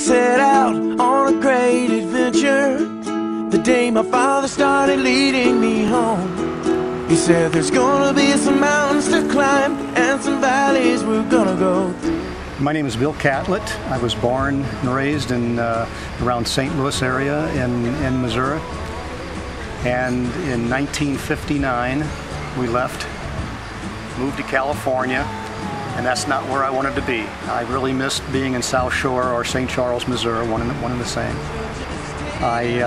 set out on a great adventure. The day my father started leading me home, he said there's gonna be some mountains to climb and some valleys we're gonna go through. My name is Bill Catlett. I was born and raised in around St. Louis area in Missouri. And in 1959 we left, moved to California, and that's not where I wanted to be. I really missed being in South Shore or St. Charles, Missouri, one and the same. I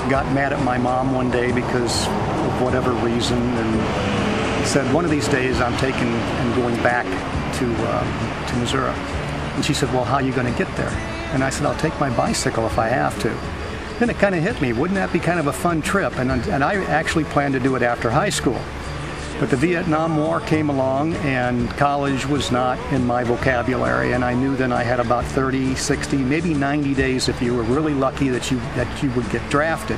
got mad at my mom one day because of whatever reason, and said, one of these days I'm taking and going back to Missouri. And she said, well, how are you going to get there? And I said, I'll take my bicycle if I have to. Then it kind of hit me, wouldn't that be kind of a fun trip? And I actually planned to do it after high school. But the Vietnam War came along and college was not in my vocabulary, and I knew then I had about 30, 60, maybe 90 days if you were really lucky that you would get drafted.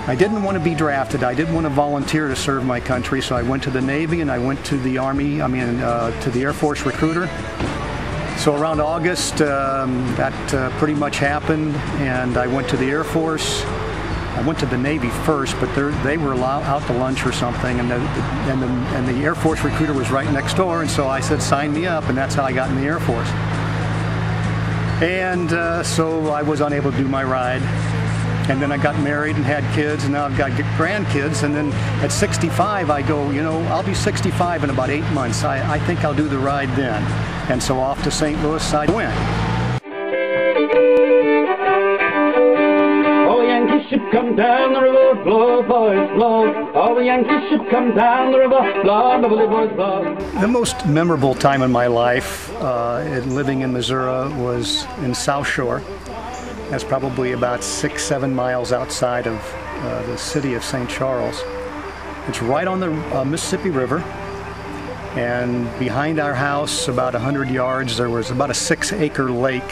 I didn't want to be drafted. I didn't want to volunteer to serve my country, so I went to the Navy and I went to the Army, to the Air Force recruiter. So around August, that pretty much happened, and I went to the Air Force. I went to the Navy first, but they were out to lunch or something, and the Air Force recruiter was right next door, and so I said, sign me up, and that's how I got in the Air Force. And so I was unable to do my ride. And then I got married and had kids, and now I've got grandkids, and then at 65 I go, you know, I'll be 65 in about 8 months. I think I'll do the ride then. And so off to St. Louis I went. Oh, Yankee ship come down the river, blow, boys, blow. Oh, the Yankee ship come down the river, blow, lovely boys, blow. The most memorable time in my life living in Missouri was in South Shore. That's probably about 6-7 miles outside of the city of St. Charles. It's right on the Mississippi River, and behind our house, about 100 yards, there was about a 6-acre lake.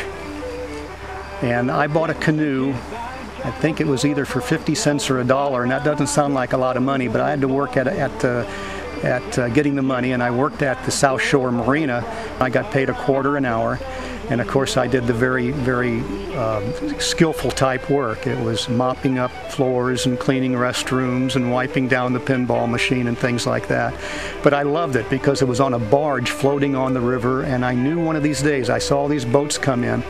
And I bought a canoe. I think it was either for 50 cents or $1, and that doesn't sound like a lot of money, but I had to work at getting the money, and I worked at the South Shore Marina. I got paid $1 an hour. And of course I did the very, very skillful type work. It was mopping up floors and cleaning restrooms and wiping down the pinball machine and things like that. But I loved it because it was on a barge floating on the river, and I knew one of these days, I saw these boats come in,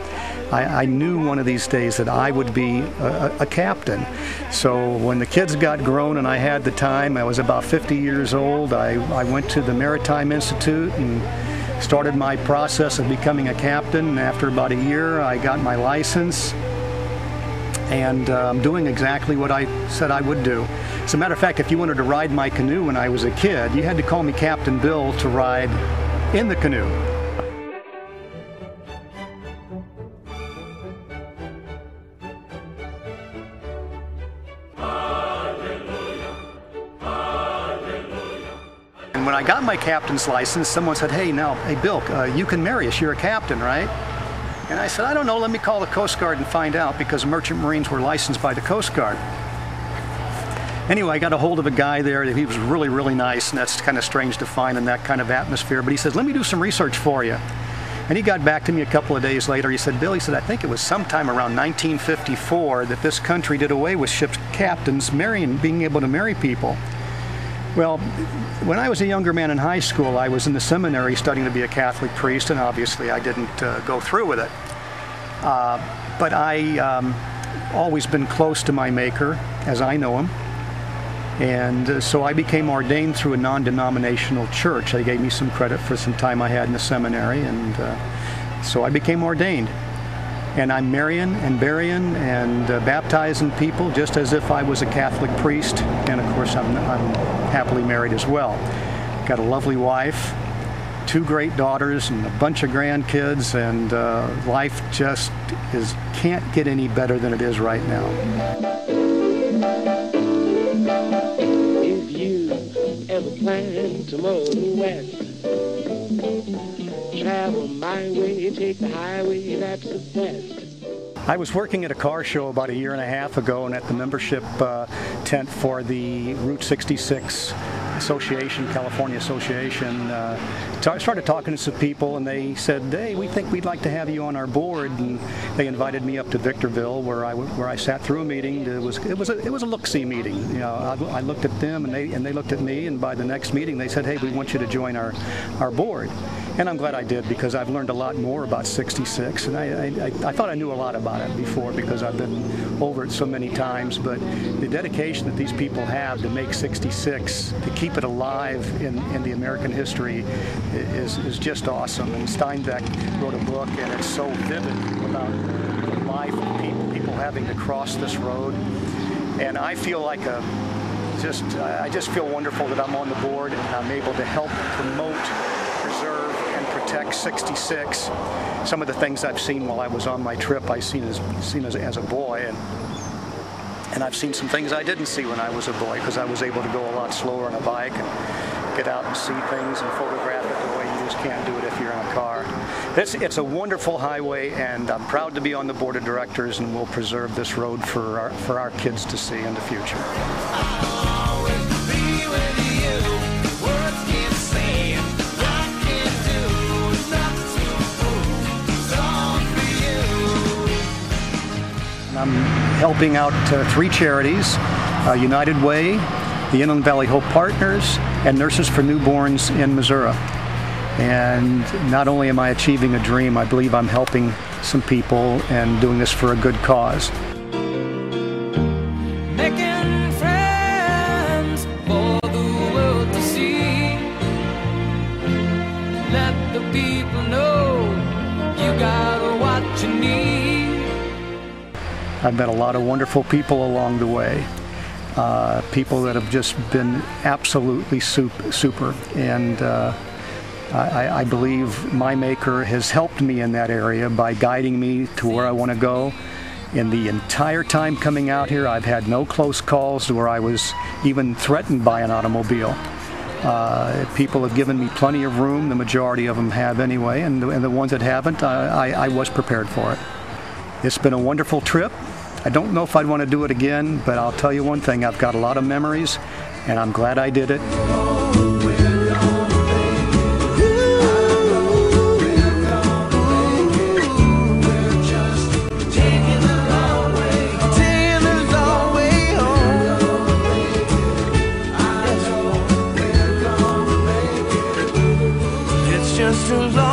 I knew one of these days that I would be a captain. So when the kids got grown and I had the time, I was about 50 years old, I went to the Maritime Institute and started my process of becoming a captain, and after about a year I got my license, and I'm doing exactly what I said I would do. As a matter of fact, if you wanted to ride my canoe when I was a kid, you had to call me Captain Bill to ride in the canoe. When I got my captain's license, someone said, hey Bill, you can marry us, you're a captain, right? And I said, I don't know, let me call the Coast Guard and find out, because merchant marines were licensed by the Coast Guard. Anyway, I got a hold of a guy there. He was really, really nice, and that's kind of strange to find in that kind of atmosphere, but he said, let me do some research for you. And he got back to me a couple of days later. He said, Bill, he said, I think it was sometime around 1954 that this country did away with ship captains being able to marry people. Well, when I was a younger man in high school, I was in the seminary studying to be a Catholic priest, and obviously I didn't go through with it. But I always been close to my Maker, as I know him. And so I became ordained through a non-denominational church. They gave me some credit for some time I had in the seminary, and so I became ordained. And I'm marrying and burying and baptizing people just as if I was a Catholic priest. And of course I'm happily married as well. Got a lovely wife, 2 great daughters, and a bunch of grandkids, and life just can't get any better than it is right now. If you ever plan to motor west, travel my way, take the highway, that's the best. I was working at a car show about 1.5 years ago, and at the membership tent for the Route 66 Association, California Association, So I started talking to some people, and they said, "Hey, we think we'd like to have you on our board." And they invited me up to Victorville, where I sat through a meeting. It was a look-see meeting. You know, I looked at them, and they looked at me. And by the next meeting, they said, "Hey, we want you to join our board." And I'm glad I did, because I've learned a lot more about 66. And I thought I knew a lot about it before, because I've been over it so many times. But the dedication that these people have to make 66, to keep it alive in the American history, is just awesome. And Steinbeck wrote a book, and it's so vivid about the life of people having to cross this road. And I feel like I just feel wonderful that I'm on the board, and I'm able to help promote, preserve, and protect 66. Some of the things I've seen while I was on my trip, I've seen as a boy, and I've seen some things I didn't see when I was a boy, because I was able to go a lot slower on a bike and get out and see things and photograph it the way you just can't do it if you're in a car. It's a wonderful highway, and I'm proud to be on the board of directors, and we'll preserve this road for our kids to see in the future. I'm helping out 3 charities, United Way, the Inland Valley Hope Partners, and Nurses for Newborns in Missouri. And not only am I achieving a dream, I believe I'm helping some people and doing this for a good cause. Making friends for the world to see. Let the people know you got what you need. I've met a lot of wonderful people along the way, people that have just been absolutely super, and I believe my Maker has helped me in that area by guiding me to where I want to go. In the entire time coming out here, I've had no close calls where I was even threatened by an automobile. People have given me plenty of room, the majority of them have anyway, and the ones that haven't, I was prepared for it. It's been a wonderful trip. I don't know if I'd want to do it again, but I'll tell you one thing, I've got a lot of memories, and I'm glad I did it. It's just a long